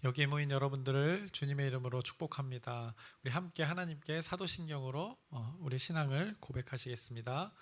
여기 모인 여러분들을 주님의 이름으로 축복합니다. 우리 함께 하나님께 사도신경으로 우리 신앙을 고백하시겠습니다.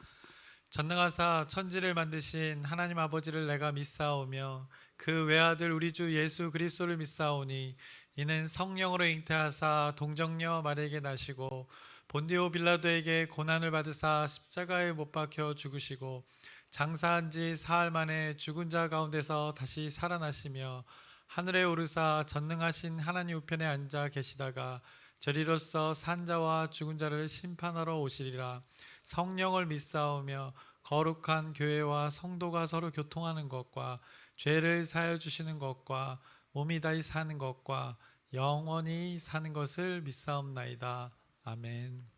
전능하사 천지를 만드신 하나님 아버지를 내가 믿사오며 그 외아들 우리 주 예수 그리스도를 믿사오니 이는 성령으로 잉태하사 동정녀 마리에게 나시고 본디오 빌라도에게 고난을 받으사 십자가에 못 박혀 죽으시고 장사한 지 사흘 만에 죽은 자 가운데서 다시 살아나시며 하늘에 오르사 전능하신 하나님 우편에 앉아 계시다가 저리로서 산자와 죽은 자를 심판하러 오시리라. 성령을 믿사오며 거룩한 교회와 성도가 서로 교통하는 것과 죄를 사하여 주시는 것과 몸이 다시 사는 것과 영원히 사는 것을 믿사옵나이다. 아멘.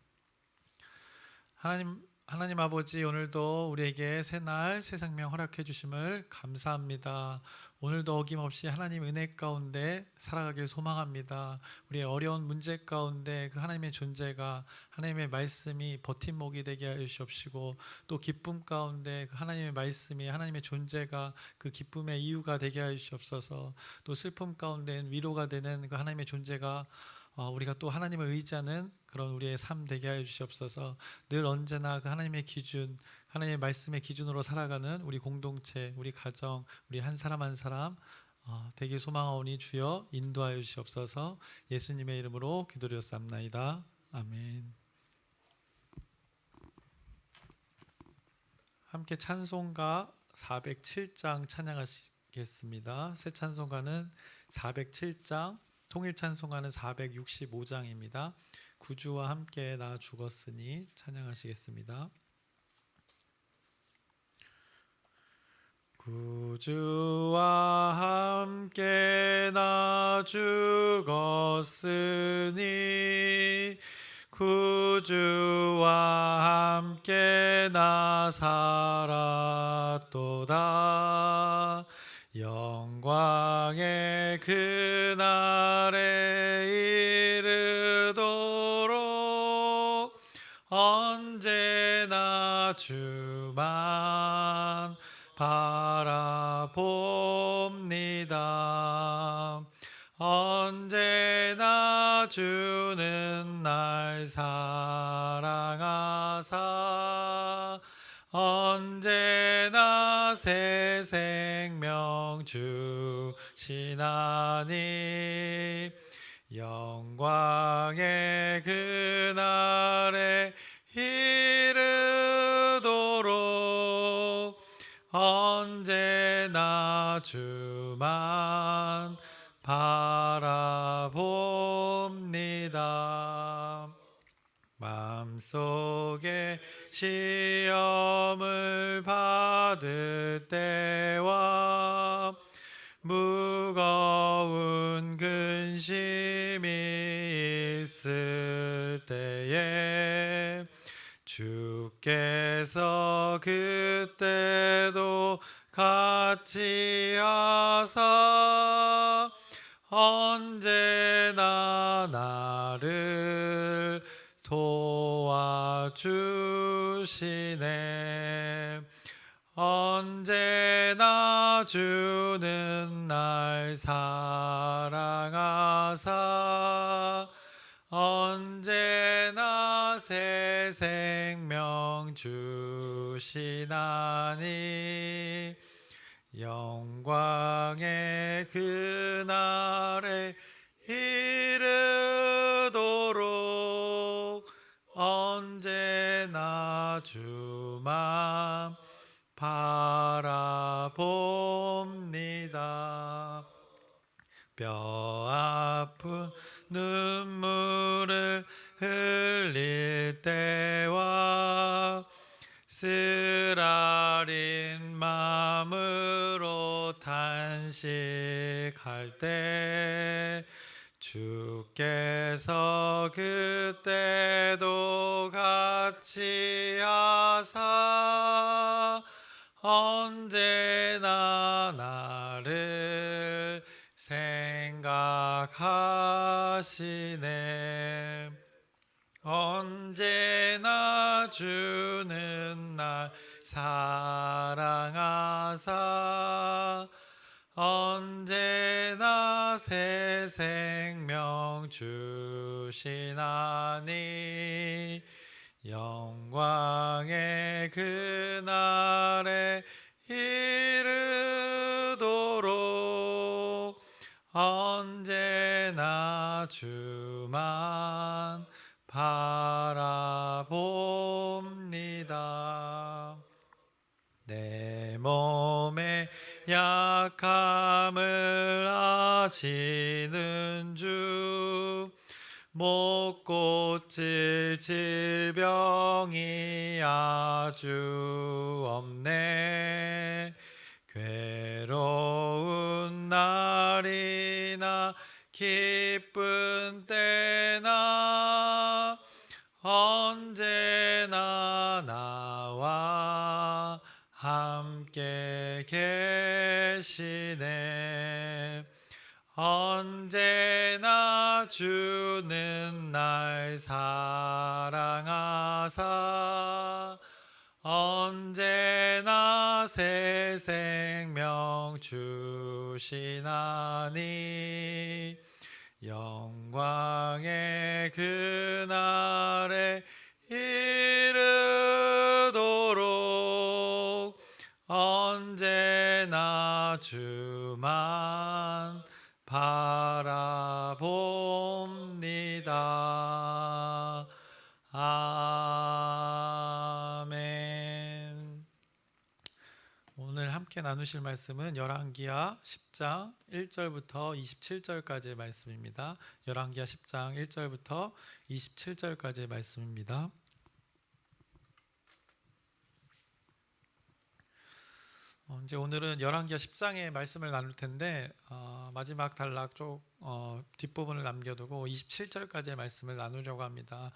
하나님 아버지, 오늘도 우리에게 새날 새 생명 허락해 주심을 감사합니다. 오늘도 어김없이 하나님 은혜 가운데 살아가길 소망합니다. 우리의 어려운 문제 가운데 그 하나님의 존재가, 하나님의 말씀이 버팀목이 되게 하여 주시옵시고, 또 기쁨 가운데 그 하나님의 말씀이, 하나님의 존재가 그 기쁨의 이유가 되게 하여 주시옵소서. 또 슬픔 가운데 위로가 되는 그 하나님의 존재가 우리가 또 하나님을 의지하는 그런 우리의 삶 되게 하여 주시옵소서. 늘 언제나 그 하나님의 기준, 하나님의 말씀의 기준으로 살아가는 우리 공동체, 우리 가정, 우리 한 사람 한 사람 되게 소망하오니 주여 인도하여 주시옵소서. 예수님의 이름으로 기도드렸사옵나이다. 아멘. 함께 찬송가 407장 찬양하시겠습니다. 새 찬송가는 407장, 통일 찬송가는 465장입니다. 구주와 함께 나 죽었으니 찬양하시겠습니다. 구주와 함께 나 죽었으니 구주와 함께 나 살았도다. 영광의 그날에 이르도록 언제나 주만 바라봅니다. 언제나 주는 날 사랑하사 언제나 새 생명 주시나니 영광의 그날에 이르도록 언제나 주만 바라봅니다. 마음속에 시험을 받을 때와 무거운 근심이 있을 때에 주께서 그때도 같이 하사 언제나 나를 도와주시네. 언제나 주는 날 사랑하사 언제나 새 생명 주시나니 영광의 그날에 이르도록 언제나 주만 바라봅니다. 뼈 아픈 눈물을 흘릴 때와 쓰라린 마음으로 탄식할 때 주께서 그때도 같이 하사 언제나 나를 생각하시네. 언제나 주는 날 사랑하사 언제나 새 생명 주시나니 영광의 그날에 이르도록 언제나 주만 바라봅니다. 내 몸의 약함을 아시는 주, 못 고칠 질병이 아주 없네. 괴로운 날이나 기쁜 때나 언제나 나와 함께 계시네. 언제나 주는 날 사랑하사 언제나 새 생명 주시나니 영광의 그날에 이르도록 언제나 주만 바라봅니다. 아멘. 오늘 함께 나누실 말씀은 열왕기하 10장 1절부터 27절까지의 말씀입니다. 열왕기하 10장 1절부터 27절까지의 말씀입니다. 이제 오늘은 열왕기하 10장의 말씀을 나눌 텐데 마지막 단락 쪽 뒷부분을 남겨두고 27절까지의 말씀을 나누려고 합니다.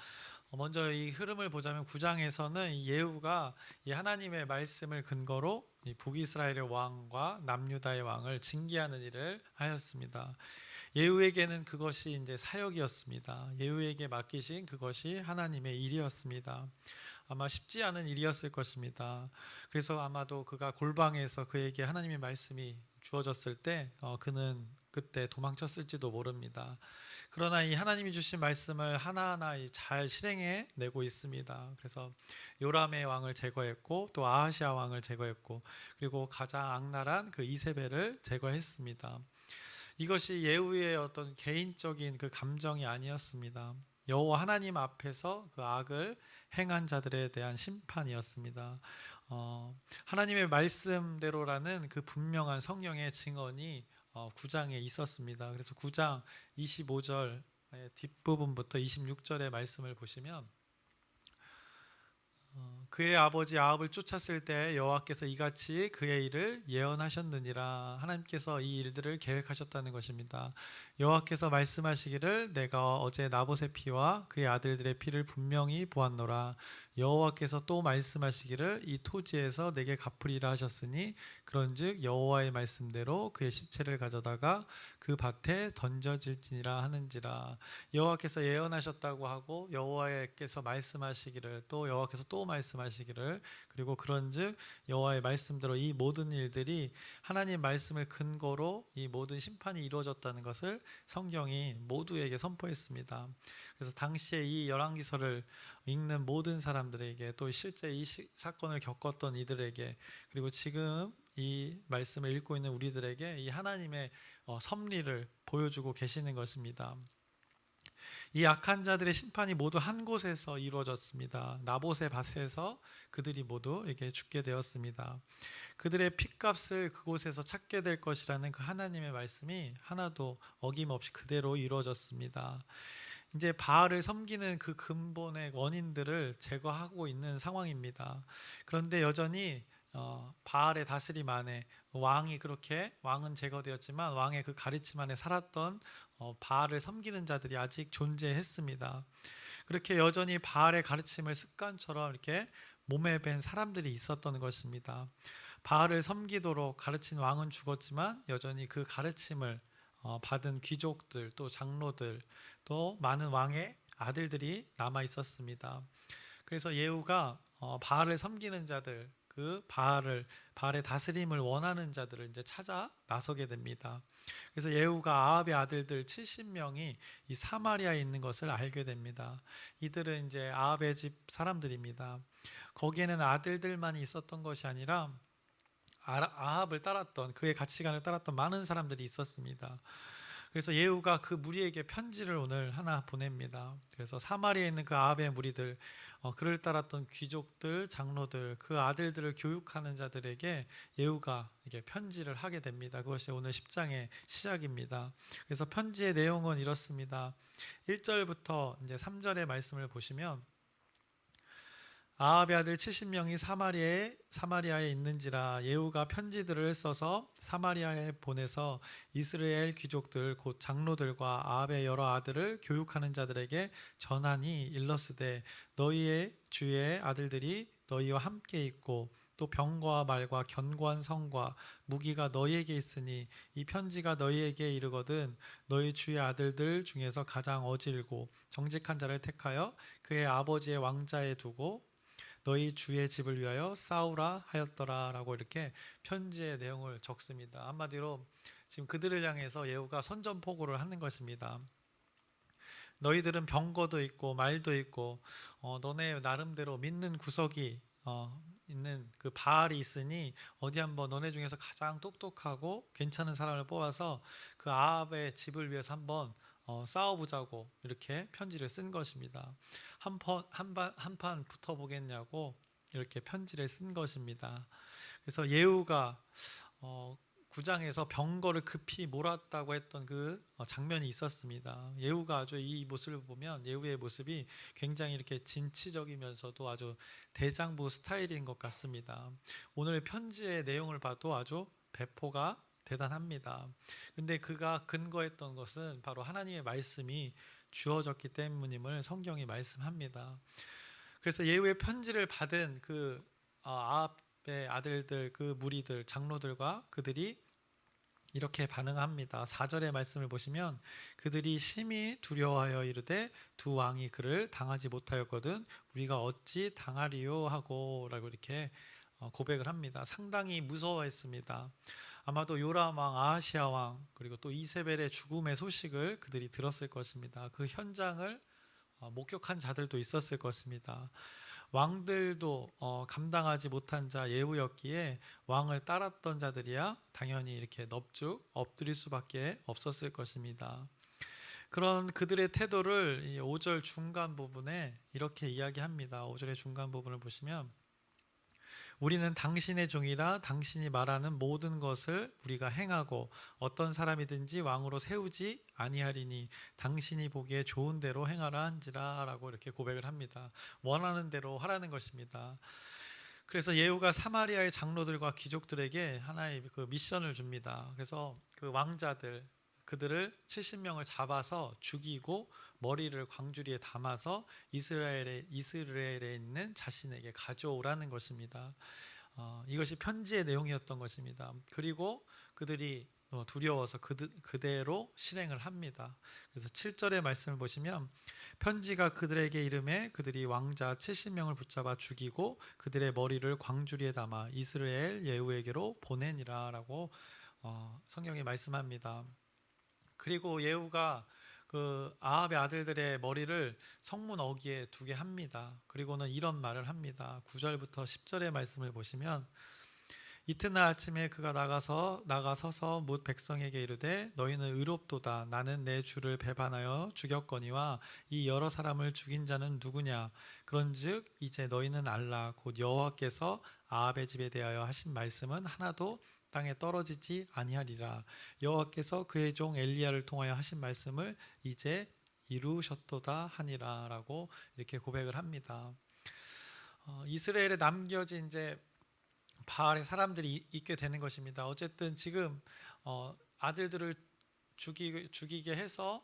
먼저 이 흐름을 보자면 9장에서는 예후가 이 하나님의 말씀을 근거로 이 북이스라엘의 왕과 남유다의 왕을 징계하는 일을 하였습니다. 예후에게는 그것이 이제 사역이었습니다. 예후에게 맡기신 그것이 하나님의 일이었습니다. 아마 쉽지 않은 일이었을 것입니다. 그래서 아마도 그가 골방에서 그에게 하나님의 말씀이 주어졌을 때 그는 그때 도망쳤을지도 모릅니다. 그러나 이 하나님이 주신 말씀을 하나하나 잘 실행해 내고 있습니다. 그래서 요람의 왕을 제거했고 또 아하시아 왕을 제거했고 그리고 가장 악랄한 그 이세벨을 제거했습니다. 이것이 예후의 어떤 개인적인 그 감정이 아니었습니다. 여호와 하나님 앞에서 그 악을 행한 자들에 대한 심판이었습니다. 하나님의 말씀대로라는 그 분명한 성령의 증언이 9장에 있었습니다. 그래서 9장 25절 뒷부분부터 26절의 말씀을 보시면 그의 아버지 아합을 쫓았을 때 여호와께서 이같이 그의 일을 예언하셨느니라. 하나님께서 이 일들을 계획하셨다는 것입니다. 여호와께서 말씀하시기를 내가 어제 나봇의 피와 그의 아들들의 피를 분명히 보았노라. 여호와께서 또 말씀하시기를 이 토지에서 내게 갚으리라 하셨으니 그런즉 여호와의 말씀대로 그의 시체를 가져다가 그 밭에 던져질지니라 하는지라. 여호와께서 예언하셨다고 하고 여호와께서 말씀하시기를 또 여호와께서 또 말씀하시기를 그리고 그런즉 여호와의 말씀대로 이 모든 일들이 하나님 말씀을 근거로 이 모든 심판이 이루어졌다는 것을 성경이 모두에게 선포했습니다. 그래서 당시에 이 열왕기서를 읽는 모든 사람들에게 또 실제 이 사건을 겪었던 이들에게 그리고 지금 이 말씀을 읽고 있는 우리들에게 이 하나님의 섭리를 보여주고 계시는 것입니다. 이 악한 자들의 심판이 모두 한 곳에서 이루어졌습니다. 나봇의 밭에서 그들이 모두 이렇게 죽게 되었습니다. 그들의 핏값을 그곳에서 찾게 될 것이라는 그 하나님의 말씀이 하나도 어김없이 그대로 이루어졌습니다. 이제 바알을 섬기는 그 근본의 원인들을 제거하고 있는 상황입니다. 그런데 여전히 바알의 다스림 안에 왕은 제거되었지만 왕의 그 가르침 안에 살았던 바알을 섬기는 자들이 아직 존재했습니다. 그렇게 여전히 바알의 가르침을 습관처럼 이렇게 몸에 밴 사람들이 있었던 것입니다. 바알을 섬기도록 가르친 왕은 죽었지만 여전히 그 가르침을 받은 귀족들 또 장로들 또 많은 왕의 아들들이 남아 있었습니다. 그래서 예후가 바알을 섬기는 자들 그 바알의 다스림을 원하는 자들을 이제 찾아 나서게 됩니다. 그래서 예후가 아합의 아들들 70명이 이 사마리아에 있는 것을 알게 됩니다. 이들은 이제 아합의 집 사람들입니다. 거기에는 아들들만 있었던 것이 아니라 아합을 따랐던, 그의 가치관을 따랐던 많은 사람들이 있었습니다. 그래서 예후가 그 무리에게 편지를 오늘 하나 보냅니다. 그래서 사마리아에 있는 그 아합의 무리들, 그를 따랐던 귀족들, 장로들, 그 아들들을 교육하는 자들에게 예후가 이게 편지를 하게 됩니다. 그것이 오늘 10장의 시작입니다. 그래서 편지의 내용은 이렇습니다. 1절부터 이제 3절의 말씀을 보시면, 아합의 아들 70명이 사마리아에 있는지라 예후가 편지들을 써서 사마리아에 보내서 이스라엘 귀족들 곧 장로들과 아합의 여러 아들을 교육하는 자들에게 전하니 일러스되 너희의 주의 아들들이 너희와 함께 있고 또 병과 말과 견고한 성과 무기가 너희에게 있으니 이 편지가 너희에게 이르거든 너희 주의 아들들 중에서 가장 어질고 정직한 자를 택하여 그의 아버지의 왕자에 두고 너희 주의 집을 위하여 싸우라 하였더라 라고 이렇게 편지의 내용을 적습니다. 한마디로 지금 그들을 향해서 예후가 선전포고를 하는 것입니다. 너희들은 병거도 있고 말도 있고 너네 나름대로 믿는 구석이 있는 그 바알이 있으니 어디 한번 너네 중에서 가장 똑똑하고 괜찮은 사람을 뽑아서 그 아합의 집을 위해서 한번 싸워보자고 이렇게 편지를 쓴 것입니다. 한판 붙어보겠냐고 이렇게 편지를 쓴 것입니다. 그래서 예후가 9장에서 병거를 급히 몰았다고 했던 그 장면이 있었습니다. 예후가 아주 이 모습을 보면 예후의 모습이 굉장히 이렇게 진취적이면서도 아주 대장부 스타일인 것 같습니다. 오늘 편지의 내용을 봐도 아주 배포가 대단합니다. 근데 그가 근거했던 것은 바로 하나님의 말씀이 주어졌기 때문임을 성경이 말씀합니다. 그래서 예후의 편지를 받은 그 아합의 아들들, 그 무리들, 장로들과 그들이 이렇게 반응합니다. 4절의 말씀을 보시면 그들이 심히 두려워하여 이르되 두 왕이 그를 당하지 못하였거든 우리가 어찌 당하리요 하고 라고 이렇게 고백을 합니다. 상당히 무서워했습니다. 아마도 요람 왕, 아하시아 왕 그리고 또 이세벨의 죽음의 소식을 그들이 들었을 것입니다. 그 현장을 목격한 자들도 있었을 것입니다. 왕들도 감당하지 못한 자 예후였기에 왕을 따랐던 자들이야 당연히 이렇게 넙죽 엎드릴 수밖에 없었을 것입니다. 그런 그들의 태도를 5절 중간 부분에 이렇게 이야기합니다. 5절의 중간 부분을 보시면 우리는 당신의 종이라 당신이 말하는 모든 것을 우리가 행하고 어떤 사람이든지 왕으로 세우지 아니하리니 당신이 보기에 좋은 대로 행하라 한지라 라고 이렇게 고백을 합니다. 원하는 대로 하라는 것입니다. 그래서 예후가 사마리아의 장로들과 귀족들에게 하나의 그 미션을 줍니다. 그래서 그 왕자들 그들을 70명을 잡아서 죽이고 머리를 광주리에 담아서 이스라엘에 있는 자신에게 가져오라는 것입니다. 이것이 편지의 내용이었던 것입니다. 그리고 그들이 두려워서 그대로 실행을 합니다. 그래서 7절의 말씀을 보시면 편지가 그들에게 이르매 그들이 왕자 70명을 붙잡아 죽이고 그들의 머리를 광주리에 담아 이스라엘 예후에게로 보내니라 라고 성경이 말씀합니다. 그리고 예후가 그 아합의 아들들의 머리를 성문 어귀에 두게 합니다. 그리고는 이런 말을 합니다. 9절부터 10절의 말씀을 보시면 이튿날 아침에 그가 나가서서 뭇 백성에게 이르되 너희는 의롭도다. 나는 내 주를 배반하여 죽였거니와 이 여러 사람을 죽인 자는 누구냐. 그런즉 이제 너희는 알라. 곧 여호와께서 아합의 집에 대하여 하신 말씀은 하나도 땅에 떨어지지 아니하리라. 여호와께서 그의 종 엘리야를 통하여 하신 말씀을 이제 이루셨도다 하니라 라고 이렇게 고백을 합니다. 이스라엘에 남겨진 이제 바알의 사람들이 있게 되는 것입니다. 어쨌든 지금 아들들을 죽이게 해서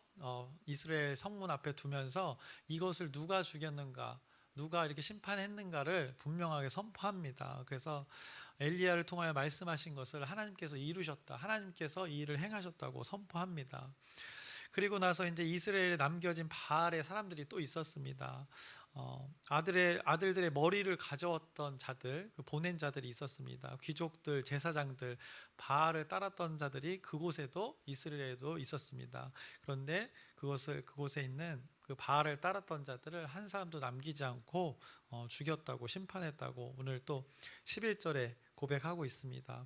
이스라엘 성문 앞에 두면서 이것을 누가 죽였는가 누가 이렇게 심판했는가를 분명하게 선포합니다. 그래서 엘리야를 통하여 말씀하신 것을 하나님께서 이루셨다. 하나님께서 이 일을 행하셨다고 선포합니다. 그리고 나서 이제 이스라엘에 남겨진 바알의 사람들이 또 있었습니다. 아들들의 머리를 가져왔던 자들, 그 보낸 자들이 있었습니다. 귀족들, 제사장들, 바알을 따랐던 자들이 그곳에도 이스라엘에도 있었습니다. 그런데 그곳에 있는 그 바알을 따랐던 자들을 한 사람도 남기지 않고 죽였다고 심판했다고 오늘 또 11절에 고백하고 있습니다.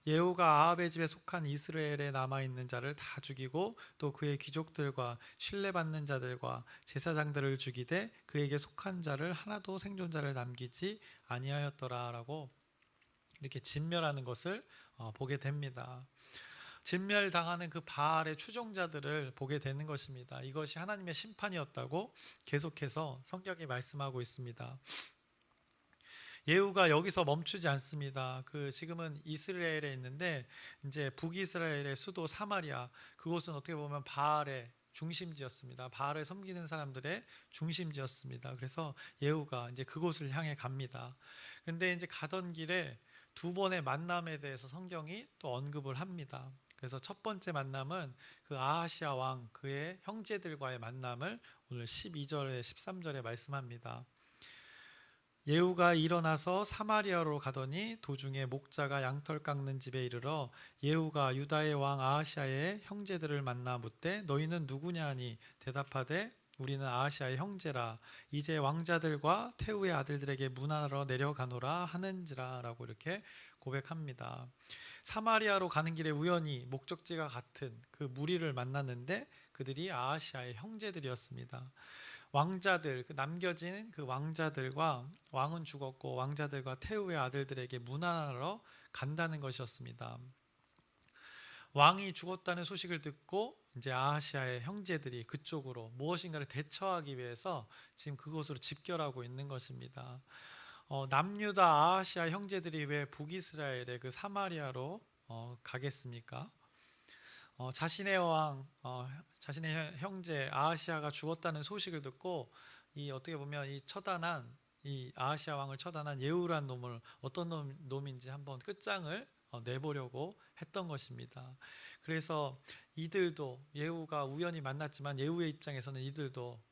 예후가 아합의 집에 속한 이스라엘에 남아있는 자를 다 죽이고 또 그의 귀족들과 신뢰받는 자들과 제사장들을 죽이되 그에게 속한 자를 하나도 생존자를 남기지 아니하였더라라고 이렇게 진멸하는 것을 보게 됩니다. 진멸당하는 그 바알의 추종자들을 보게 되는 것입니다. 이것이 하나님의 심판이었다고 계속해서 성경이 말씀하고 있습니다. 예후가 여기서 멈추지 않습니다. 지금은 이스라엘에 있는데 이제 북이스라엘의 수도 사마리아, 그곳은 어떻게 보면 바알의 중심지였습니다. 바알을 섬기는 사람들의 중심지였습니다. 그래서 예후가 이제 그곳을 향해 갑니다. 그런데 이제 가던 길에 두 번의 만남에 대해서 성경이 또 언급을 합니다. 그래서 첫 번째 만남은 그 아하시아 왕 그의 형제들과의 만남을 오늘 12절에 13절에 말씀합니다. 예후가 일어나서 사마리아로 가더니 도중에 목자가 양털 깎는 집에 이르러 예후가 유다의 왕 아하시아의 형제들을 만나 묻되 너희는 누구냐 하니 대답하되 우리는 아하시아의 형제라 이제 왕자들과 태우의 아들들에게 문하러 내려가노라 하는지라 라고 이렇게 고백합니다. 사마리아로 가는 길에 우연히 목적지가 같은 그 무리를 만났는데 그들이 아하시아의 형제들이었습니다. 왕자들, 남겨진 그 왕자들과 왕은 죽었고 왕자들과 태후의 아들들에게 문하러 간다는 것이었습니다. 왕이 죽었다는 소식을 듣고 이제 아하시아의 형제들이 그쪽으로 무엇인가를 대처하기 위해서 지금 그곳으로 집결하고 있는 것입니다. 남유다 아하시아 형제들이 왜 북이스라엘의 그 사마리아로 가겠습니까? 자신의 자신의 형제 아하시아가 죽었다는 소식을 듣고 어떻게 보면 이 아하시아 왕을 처단한 예후란 놈을 어떤 놈인지 한번 끝장을 내보려고 했던 것입니다. 그래서 이들도 예후가 우연히 만났지만 예후의 입장에서는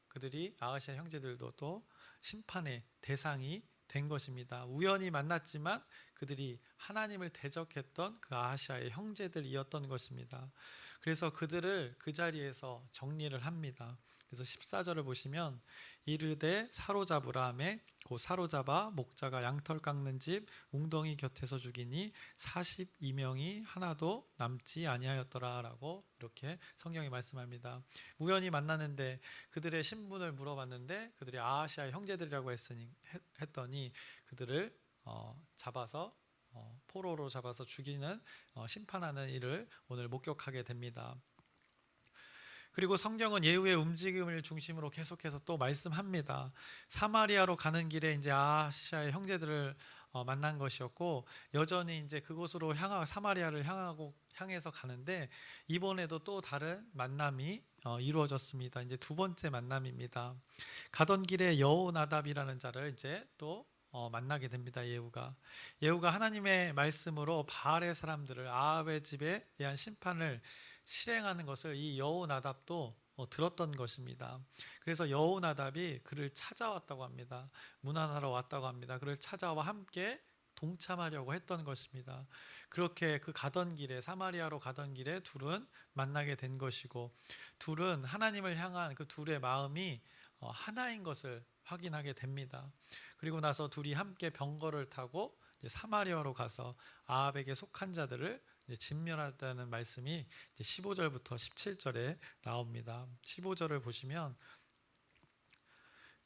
그들이 아하시아 형제들도 또 심판의 대상이 된 것입니다. 우연히 만났지만 그들이 하나님을 대적했던 그 아하시아의 형제들이었던 것입니다. 그래서 그들을 그 자리에서 정리를 합니다. 그래서 14절을 보시면 이르되 사로잡으라 하매 곧 사로잡아 목자가 양털 깎는 집 웅덩이 곁에서 죽이니 42명이 하나도 남지 아니하였더라 라고 이렇게 성경이 말씀합니다. 우연히 만났는데 그들의 신분을 물어봤는데 그들이 아하시아의 형제들이라고 했더니 그들을 잡아서 포로로 잡아서 죽이는 심판하는 일을 오늘 목격하게 됩니다. 그리고 성경은 예후의 움직임을 중심으로 계속해서 또 말씀합니다. 사마리아로 가는 길에 이제 아하시아의 형제들을 만난 것이었고 여전히 이제 그곳으로 사마리아를 향해서 가는데 이번에도 또 다른 만남이 이루어졌습니다. 이제 두 번째 만남입니다. 가던 길에 여호나답이라는 자를 이제 또 만나게 됩니다. 예후가 하나님의 말씀으로 바알의 사람들을 아합의 집에 대한 심판을 실행하는 것을 이 여호나답도 들었던 것입니다. 그래서 여호나답이 그를 찾아왔다고 합니다. 문안하러 왔다고 합니다. 그를 찾아와 함께 동참하려고 했던 것입니다. 그렇게 사마리아로 가던 길에 둘은 만나게 된 것이고 둘은 하나님을 향한 그 둘의 마음이 하나인 것을 확인하게 됩니다. 그리고 나서 둘이 함께 병거를 타고 사마리아로 가서 아합에게 속한 자들을 진멸하다는 말씀이 15절부터 17절에 나옵니다. 15절을 보시면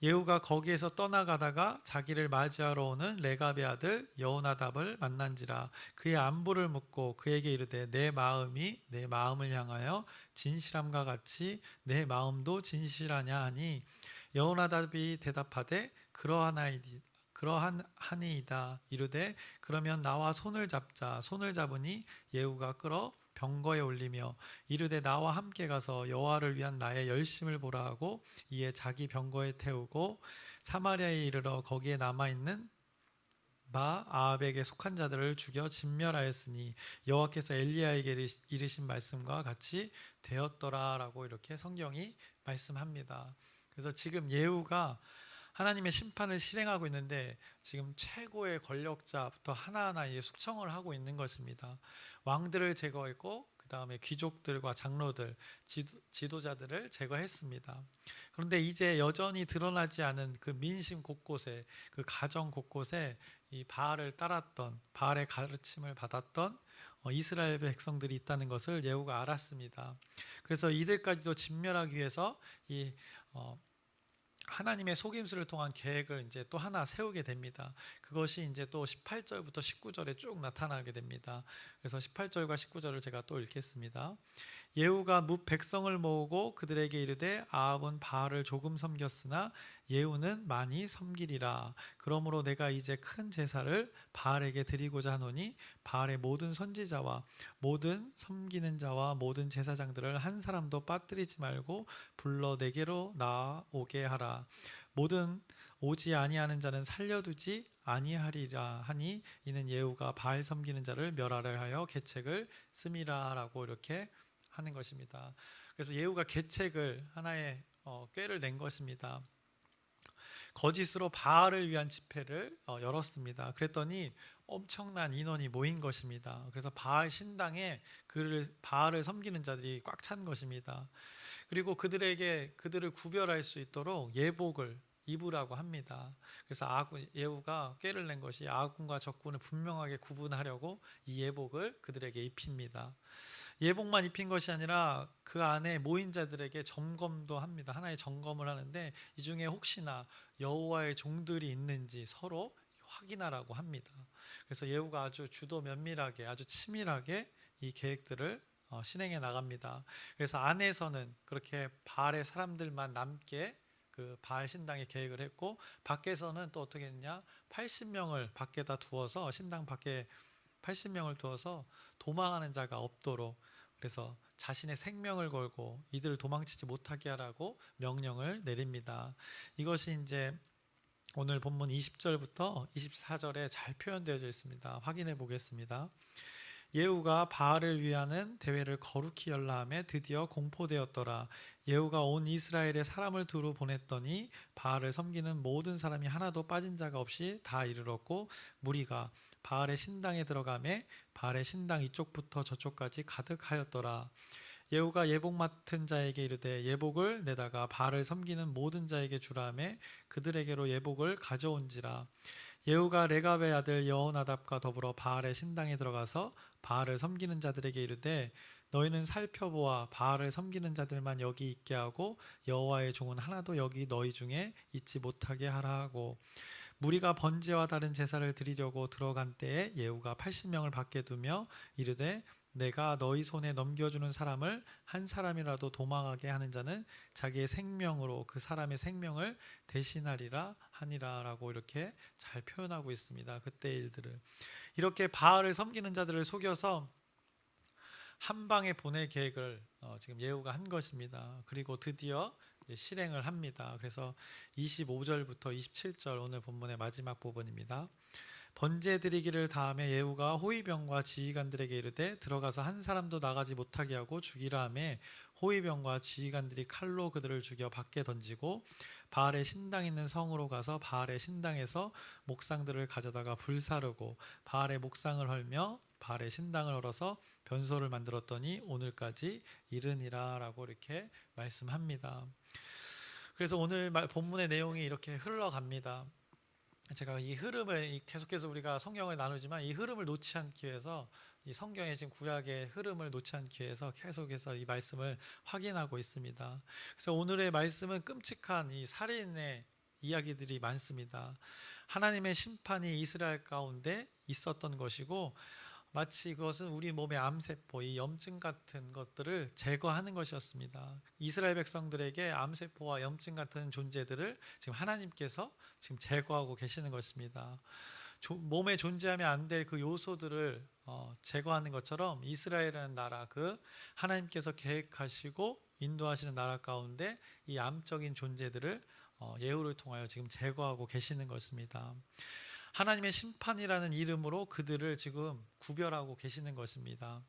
예후가 거기에서 떠나가다가 자기를 맞이하러 오는 레갑의 아들 여호나답을 만난지라 그의 안부를 묻고 그에게 이르되 내 마음이 내 마음을 향하여 진실함과 같이 내 마음도 진실하냐 하니 여호나답이 대답하되 그러하니이다 이르되 그러면 나와 손을 잡자 손을 잡으니 예후가 끌어 병거에 올리며 이르되 나와 함께 가서 여호와를 위한 나의 열심을 보라 하고 이에 자기 병거에 태우고 사마리아에 이르러 거기에 남아있는 바 아합에게 속한 자들을 죽여 진멸하였으니 여호와께서 엘리야에게 이르신 말씀과 같이 되었더라라고 이렇게 성경이 말씀합니다. 그래서 지금 예후가 하나님의 심판을 실행하고 있는데 지금 최고의 권력자부터 하나하나 숙청을 하고 있는 것입니다. 왕들을 제거했고 그 다음에 귀족들과 장로들, 지도자들을 제거했습니다. 그런데 이제 여전히 드러나지 않은 그 민심 곳곳에, 그 가정 곳곳에 이 바알을 따랐던, 바알의 가르침을 받았던 이스라엘 백성들이 있다는 것을 예후가 알았습니다. 그래서 이들까지도 진멸하기 위해서 이 하나님의 속임수를 통한 계획을 이제 또 하나 세우게 됩니다. 그것이 이제 또 18절부터 19절에 쭉 나타나게 됩니다. 그래서 18절과 19절을 제가 또 읽겠습니다. 예후가 백성을 모으고 그들에게 이르되 아합은 바알을 조금 섬겼으나 예후는 많이 섬기리라. 그러므로 내가 이제 큰 제사를 바알에게 드리고자 하노니 바알의 모든 선지자와 모든 섬기는 자와 모든 제사장들을 한 사람도 빠뜨리지 말고 불러 내게로 나오게 하라. 모든 오지 아니하는 자는 살려두지 아니하리라 하니 이는 예후가 바알 섬기는 자를 멸하려 하여 계책을 씀이라라고 이렇게 하는 것입니다. 그래서 예후가 계책을 하나의 꾀를 낸 것입니다. 거짓으로 바알을 위한 집회를 열었습니다. 그랬더니 엄청난 인원이 모인 것입니다. 그래서 바알 신당에 바알을 섬기는 자들이 꽉 찬 것입니다. 그리고 그들을 구별할 수 있도록 예복을 입으라고 합니다. 그래서 예후가 꾀를 낸 것이 아군과 적군을 분명하게 구분하려고 이 예복을 그들에게 입힙니다. 예복만 입힌 것이 아니라 그 안에 모인 자들에게 점검도 합니다. 하나의 점검을 하는데 이 중에 혹시나 여호와의 종들이 있는지 서로 확인하라고 합니다. 그래서 예후가 아주 주도 면밀하게, 아주 치밀하게 이 계획들을 실행해 나갑니다. 그래서 안에서는 그렇게 바알의 사람들만 남게 그 바알 신당에 계획을 했고, 밖에서는 또 어떻게 했냐, 80명을 밖에다 두어서, 신당 밖에 80명을 두어서 도망하는 자가 없도록, 그래서 자신의 생명을 걸고 이들을 도망치지 못하게 하라고 명령을 내립니다. 이것이 이제 오늘 본문 20절부터 24절에 잘 표현되어져 있습니다. 확인해 보겠습니다. 예후가 바알을 위하는 대회를 거룩히 열라함에 드디어 공포되었더라. 예후가 온 이스라엘에 사람을 두루 보냈더니 바알을 섬기는 모든 사람이 하나도 빠진 자가 없이 다 이르렀고 무리가 바알의 신당에 들어가매 바알의 신당 이쪽부터 저쪽까지 가득하였더라. 예후가 예복 맡은 자에게 이르되 예복을 내다가 바알을 섬기는 모든 자에게 주라매 그들에게로 예복을 가져온지라. 예후가 레갑의 아들 여호나답과 더불어 바알의 신당에 들어가서 바알을 섬기는 자들에게 이르되 너희는 살펴보아 바알을 섬기는 자들만 여기 있게 하고 여호와의 종은 하나도 여기 너희 중에 있지 못하게 하라 하고, 무리가 번제와 다른 제사를 드리려고 들어간 때에 예후가 80명을 밖에 두며 이르되 내가 너희 손에 넘겨주는 사람을 한 사람이라도 도망하게 하는 자는 자기의 생명으로 그 사람의 생명을 대신하리라 하니라라고 이렇게 잘 표현하고 있습니다. 그때의 일들을 이렇게 바알을 섬기는 자들을 속여서 한 방에 보낼 계획을 지금 예후가 한 것입니다. 그리고 드디어 이제 실행을 합니다. 그래서 25절부터 27절 오늘 본문의 마지막 부분입니다. 번제 드리기를 다음에 예후가 호위병과 지휘관들에게 이르되 들어가서 한 사람도 나가지 못하게 하고 죽이라 하매 호위병과 지휘관들이 칼로 그들을 죽여 밖에 던지고 바알의 신당 있는 성으로 가서 바알의 신당에서 목상들을 가져다가 불사르고 바알의 목상을 헐며 바알의 신당을 헐어서 변소를 만들었더니 오늘까지 이르니라 라고 이렇게 말씀합니다. 그래서 오늘 본문의 내용이 이렇게 흘러갑니다. 제가 이 흐름을 계속해서 우리가 성경을 나누지만 이 흐름을 놓지 않기 위해서, 이 성경의 지금 구약의 흐름을 놓지 않기 위해서 계속해서 이 말씀을 확인하고 있습니다. 그래서 오늘의 말씀은 끔찍한 이 살인의 이야기들이 많습니다. 하나님의 심판이 이스라엘 가운데 있었던 것이고 마치 그것은 우리 몸의 암세포, 이 염증 같은 것들을 제거하는 것이었습니다. 이스라엘 백성들에게 암세포와 염증 같은 존재들을 지금 하나님께서 지금 제거하고 계시는 것입니다. 몸에 존재하면 안 될 그 요소들을 제거하는 것처럼 이스라엘이라는 나라, 그 하나님께서 계획하시고 인도하시는 나라 가운데 이 암적인 존재들을 예후를 통하여 지금 제거하고 계시는 것입니다. 하나님의 심판이라는 이름으로 그들을 지금 구별하고 계시는 것입니다.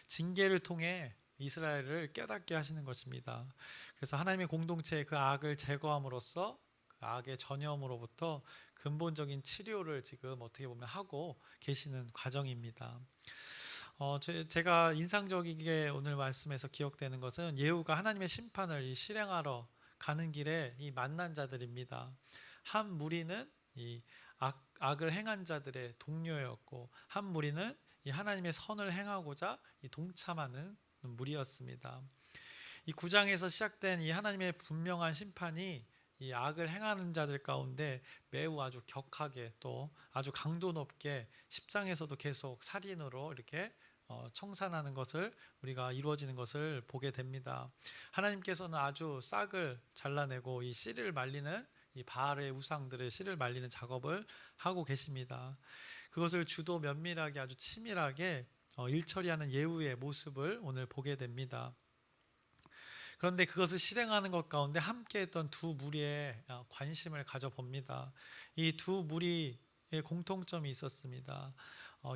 징계를 통해 이스라엘을 깨닫게 하시는 것입니다. 그래서 하나님의 공동체의 그 악을 제거함으로써 그 악의 전염으로부터 근본적인 치료를 지금 어떻게 보면 하고 계시는 과정입니다. 제가 인상적이게 오늘 말씀에서 기억되는 것은 예후가 하나님의 심판을 실행하러 가는 길에 이 만난 자들입니다. 한 무리는 이 악을 행한 자들의 동료였고, 한 무리는 이 하나님의 선을 행하고자 이 동참하는 무리였습니다. 이 9장에서 시작된 이 하나님의 분명한 심판이 이 악을 행하는 자들 가운데 매우 아주 격하게 또 아주 강도 높게 10장에서도 계속 살인으로 이렇게 청산하는 것을 우리가 이루어지는 것을 보게 됩니다. 하나님께서는 아주 싹을 잘라내고 이 씨를 말리는 이 바알의 우상들의 씨를 말리는 작업을 하고 계십니다. 그것을 주도 면밀하게 아주 치밀하게 일처리하는 예후의 모습을 오늘 보게 됩니다. 그런데 그것을 실행하는 것 가운데 함께했던 두 무리에 관심을 가져봅니다. 이 두 무리의 공통점이 있었습니다.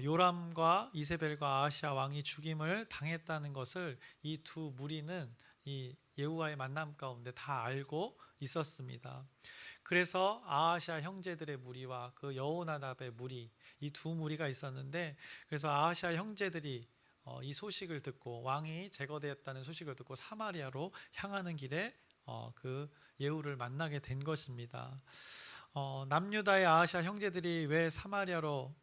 요람과 이세벨과 아하시아 왕이 죽임을 당했다는 것을 이 두 무리는 이 예후와의 만남 가운데 다 알고 있었습니다. 그래서 아하시아 형제들의 무리와 그 여호나답의 무리, 이 두 무리가 있었는데, 그래서 아하시아 형제들이 이 소식을 듣고 왕이 제거되었다는 소식을 듣고 사마리아로 향하는 길에 그 예후를 만나게 된 것입니다. 남유다의 아하시아 형제들이 왜 사마리아로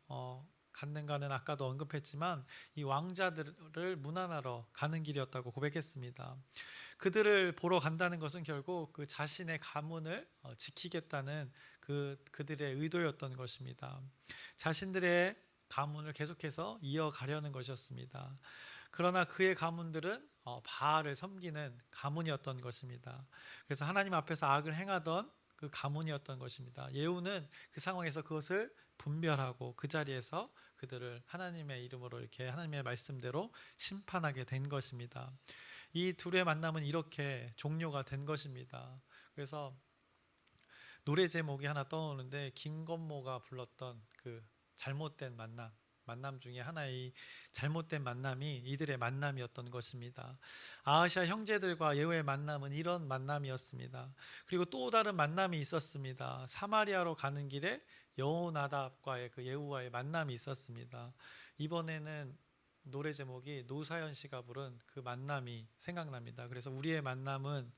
갔는가는 아까도 언급했지만 이 왕자들을 문안하러 가는 길이었다고 고백했습니다. 그들을 보러 간다는 것은 결국 그 자신의 가문을 지키겠다는 그들의 의도였던 것입니다. 자신들의 가문을 계속해서 이어가려는 것이었습니다. 그러나 그의 가문들은 바알을 섬기는 가문이었던 것입니다. 그래서 하나님 앞에서 악을 행하던 그 가문이었던 것입니다. 예후는 그 상황에서 그것을 분별하고 그 자리에서 그들을 하나님의 이름으로 이렇게 하나님의 말씀대로 심판하게 된 것입니다. 이 둘의 만남은 이렇게 종료가 된 것입니다. 그래서 노래 제목이 하나 떠오르는데, 김건모가 불렀던 그 잘못된 만남 중에 하나의 잘못된 만남이 이들의 만남이었던 것입니다. 아하시아 형제들과 예후의 만남은 이런 만남이었습니다. 그리고 또 다른 만남이 있었습니다. 사마리아로 가는 길에 여호나답과의 그 예후와의 만남이 있었습니다. 이번에는 노래 제목이 노사연 씨가 부른 그 만남이 생각납니다. 그래서 우리의 만남은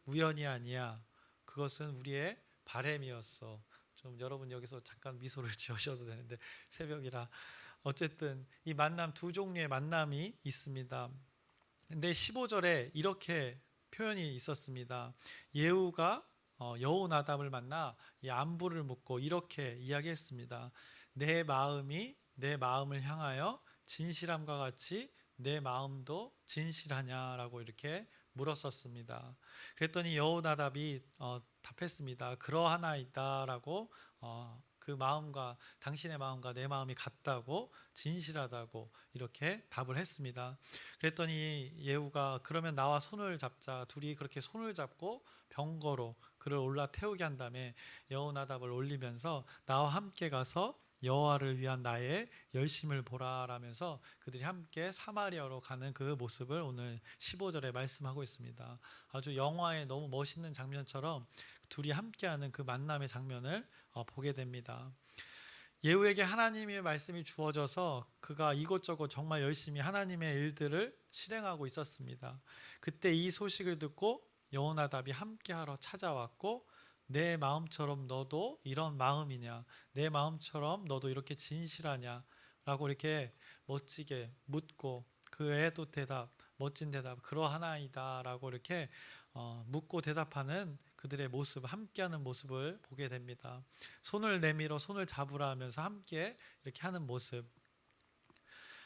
우연이 아니야, 그것은 우리의 바램이었어. 좀 여러분 여기서 잠깐 미소를 지으셔도 되는데 새벽이라. 어쨌든 이 만남, 두 종류의 만남이 있습니다. 근데 15절에 이렇게 표현이 있었습니다. 예후가 여호나답을 만나 이 안부를 묻고 이렇게 이야기했습니다. 내 마음이 내 마음을 향하여 진실함과 같이 내 마음도 진실하냐라고 이렇게 물었었습니다. 그랬더니 여호나답이 답했습니다. 그러하나이다라고, 그 마음과 당신의 마음과 내 마음이 같다고, 진실하다고 이렇게 답을 했습니다. 그랬더니 예후가 그러면 나와 손을 잡자. 둘이 그렇게 손을 잡고 병거로 그를 올라 태우게 한 다음에 여호나답을 올리면서 나와 함께 가서 여호와를 위한 나의 열심을 보라라면서 그들이 함께 사마리아로 가는 그 모습을 오늘 15절에 말씀하고 있습니다. 아주 영화의 너무 멋있는 장면처럼 둘이 함께하는 그 만남의 장면을 보게 됩니다. 예후에게 하나님의 말씀이 주어져서 그가 이곳저곳 정말 열심히 하나님의 일들을 실행하고 있었습니다. 그때 이 소식을 듣고 여호나답이 함께하러 찾아왔고, 내 마음처럼 너도 이런 마음이냐, 내 마음처럼 너도 이렇게 진실하냐 라고 이렇게 멋지게 묻고, 그의 또 대답, 멋진 대답, 그러하나이다 라고 이렇게 묻고 대답하는 그들의 모습, 함께하는 모습을 보게 됩니다. 손을 내밀어 손을 잡으라 하면서 함께 이렇게 하는 모습,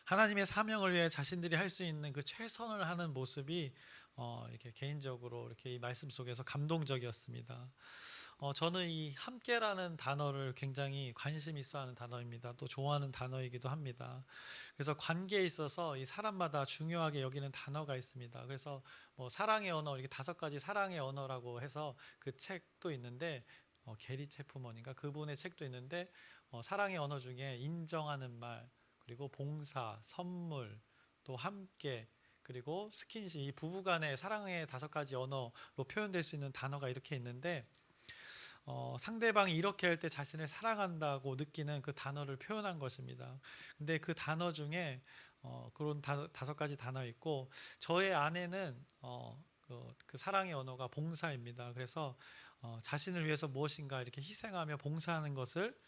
하나님의 사명을 위해 자신들이 할 수 있는 그 최선을 하는 모습이 이렇게 개인적으로 이렇게 이 말씀 속에서 감동적이었습니다. 저는 이 함께라는 단어를 굉장히 관심 있어 하는 단어입니다. 또 좋아하는 단어이기도 합니다. 그래서 관계에 있어서 이 사람마다 중요하게 여기는 단어가 있습니다. 그래서 뭐 사랑의 언어, 이렇게 5가지 사랑의 언어라고 해서 그 책도 있는데, 게리 체프먼인가 그분의 책도 있는데 사랑의 언어 중에 인정하는 말, 그리고 봉사, 선물, 또 함께, 그리고 스킨십, 이 부부간의 사랑의 5가지 언어로 표현될 수 있는 단어가 이렇게 있는데 상대방이 이렇게 할 때 자신을 사랑한다고 느끼는 그 단어를 표현한 것입니다. 근데 그 단어 중에 그런 5가지 단어 있고, 저의 아내는 그 사랑의 언어가 봉사입니다. 그래서 자신을 위해서 무엇인가 이렇게 희생하며 봉사하는 것을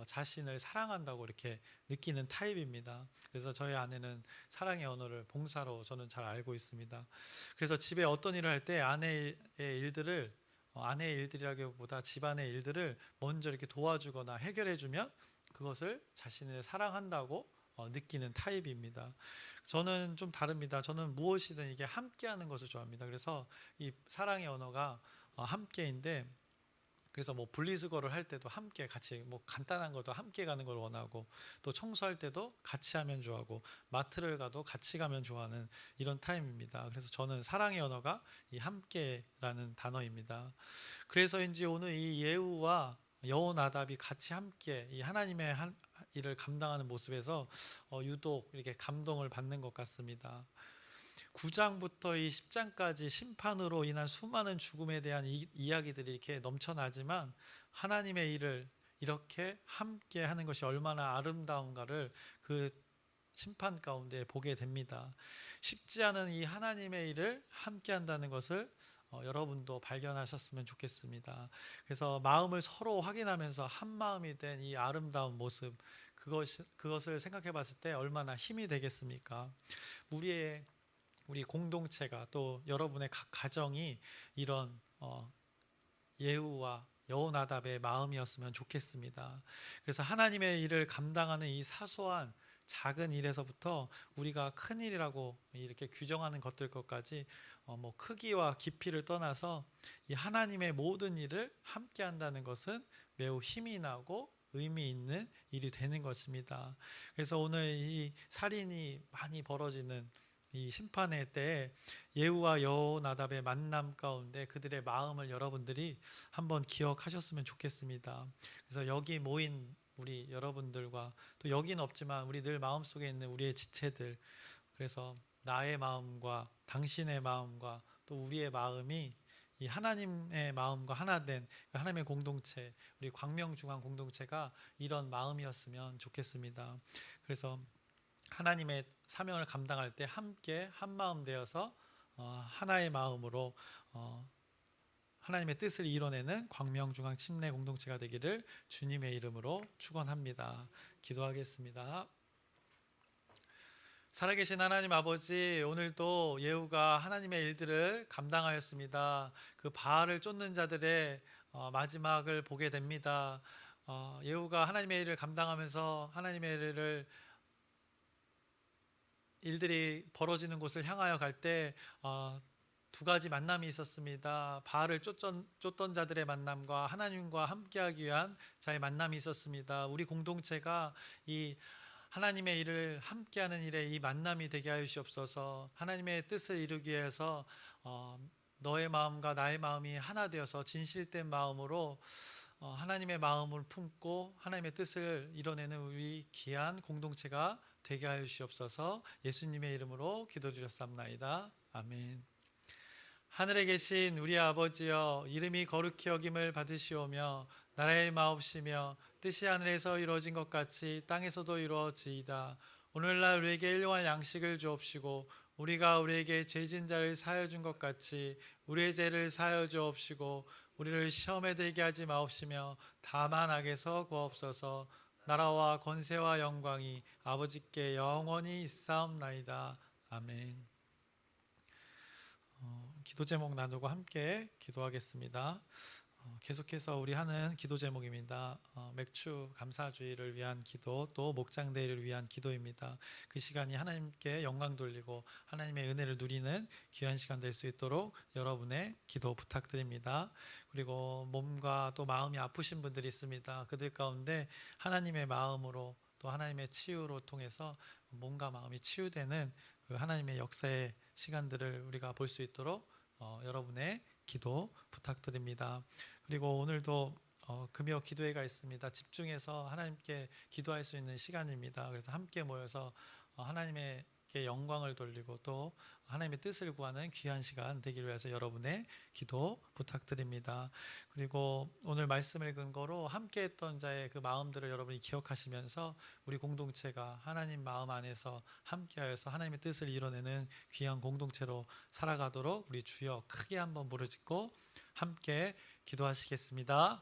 자신을 사랑한다고 이렇게 느끼는 타입입니다. 그래서 저희 아내는 사랑의 언어를 봉사로 저는 잘 알고 있습니다. 그래서 집에 어떤 일을 할 때 아내의 일들을 아내의 일들이라기보다 집안의 일들을 먼저 이렇게 도와주거나 해결해주면 그것을 자신을 사랑한다고 느끼는 타입입니다. 저는 좀 다릅니다. 저는 무엇이든 이게 함께하는 것을 좋아합니다. 그래서 이 사랑의 언어가 함께인데, 그래서 뭐 분리수거를 할 때도 함께 같이, 뭐 간단한 것도 함께 가는 걸 원하고, 또 청소할 때도 같이 하면 좋아하고, 마트를 가도 같이 가면 좋아하는 이런 타입입니다. 그래서 저는 사랑의 언어가 이 함께라는 단어입니다. 그래서인지 오늘 이 예후와 여호나답이 같이 함께 이 하나님의 일을 감당하는 모습에서 유독 이렇게 감동을 받는 것 같습니다. 9장부터 이 10장까지 심판으로 인한 수많은 죽음에 대한 이야기들이 이렇게 넘쳐나지만, 하나님의 일을 이렇게 함께 하는 것이 얼마나 아름다운가를 그 심판 가운데 보게 됩니다. 쉽지 않은 이 하나님의 일을 함께 한다는 것을 여러분도 발견하셨으면 좋겠습니다. 그래서 마음을 서로 확인하면서 한 마음이 된 이 아름다운 모습, 그것을 생각해 봤을 때 얼마나 힘이 되겠습니까? 우리 공동체가, 또 여러분의 각 가정이 이런 예후와 여호나답의 마음이었으면 좋겠습니다. 그래서 하나님의 일을 감당하는 이 사소한 작은 일에서부터 우리가 큰 일이라고 이렇게 규정하는 것들 것까지 뭐 크기와 깊이를 떠나서 이 하나님의 모든 일을 함께 한다는 것은 매우 힘이 나고 의미 있는 일이 되는 것입니다. 그래서 오늘 이 살인이 많이 벌어지는 이 심판의 때에 예후와 여호나답의 만남 가운데 그들의 마음을 여러분들이 한번 기억하셨으면 좋겠습니다. 그래서 여기 모인 우리 여러분들과, 또 여기는 없지만 우리 늘 마음속에 있는 우리의 지체들, 그래서 나의 마음과 당신의 마음과 또 우리의 마음이 이 하나님의 마음과 하나 된 하나님의 공동체, 우리 광명중앙 공동체가 이런 마음이었으면 좋겠습니다. 그래서 하나님의 사명을 감당할 때 함께 한마음 되어서 하나의 마음으로 하나님의 뜻을 이뤄내는 광명중앙 침례 공동체가 되기를 주님의 이름으로 축원합니다. 기도하겠습니다. 살아계신 하나님 아버지, 오늘도 예후가 하나님의 일들을 감당하였습니다. 그 바알을 쫓는 자들의 마지막을 보게 됩니다. 예후가 하나님의 일을 감당하면서 하나님의 일들이 벌어지는 곳을 향하여 갈 때 2가지 만남이 있었습니다. 바알을 쫓던 자들의 만남과 하나님과 함께하기 위한 자의 만남이 있었습니다. 우리 공동체가 이 하나님의 일을 함께하는 일에 이 만남이 되게 하여 주옵소서. 하나님의 뜻을 이루기 위해서 너의 마음과 나의 마음이 하나 되어서 진실된 마음으로 하나님의 마음을 품고 하나님의 뜻을 이뤄내는 우리 귀한 공동체가 되게 하여 주옵소서. 예수님의 이름으로 기도드렸사옵나이다. 아멘. 하늘에 계신 우리 아버지여, 이름이 거룩히 여김을 받으시오며 나라의 마옵시며 뜻이 하늘에서 이루어진 것 같이 땅에서도 이루어지이다. 오늘날 우리에게 일용할 양식을 주옵시고 우리가 우리에게 죄진 자를 사하여 준 것 같이 우리의 죄를 사하여 주옵시고 우리를 시험에 들게 하지 마옵시며 다만 악에서 구하옵소서. 나라와 권세와 영광이 아버지께 영원히 있사옵나이다. 아멘. 기도 제목 나누고 함께 기도하겠습니다. 계속해서 우리 하는 기도 제목입니다. 맥주 감사주의를 위한 기도, 또 목장대회를 위한 기도입니다. 그 시간이 하나님께 영광 돌리고 하나님의 은혜를 누리는 귀한 시간 될 수 있도록 여러분의 기도 부탁드립니다. 그리고 몸과 또 마음이 아프신 분들이 있습니다. 그들 가운데 하나님의 마음으로 또 하나님의 치유로 통해서 몸과 마음이 치유되는 그 하나님의 역사의 시간들을 우리가 볼 수 있도록 여러분의 기도 부탁드립니다. 그리고 오늘도 금요 기도회가 있습니다. 집중해서 하나님께 기도할 수 있는 시간입니다. 그래서 함께 모여서 하나님께 영광을 돌리고 또 하나님의 뜻을 구하는 귀한 시간 되기를 위해서 여러분의 기도 부탁드립니다. 그리고 오늘 말씀을 근거로 함께 했던 자의 그 마음들을 여러분이 기억하시면서 우리 공동체가 하나님 마음 안에서 함께하여서 하나님의 뜻을 이뤄내는 귀한 공동체로 살아가도록 우리 주여 크게 한번 부르짖고 함께 기도하시겠습니다.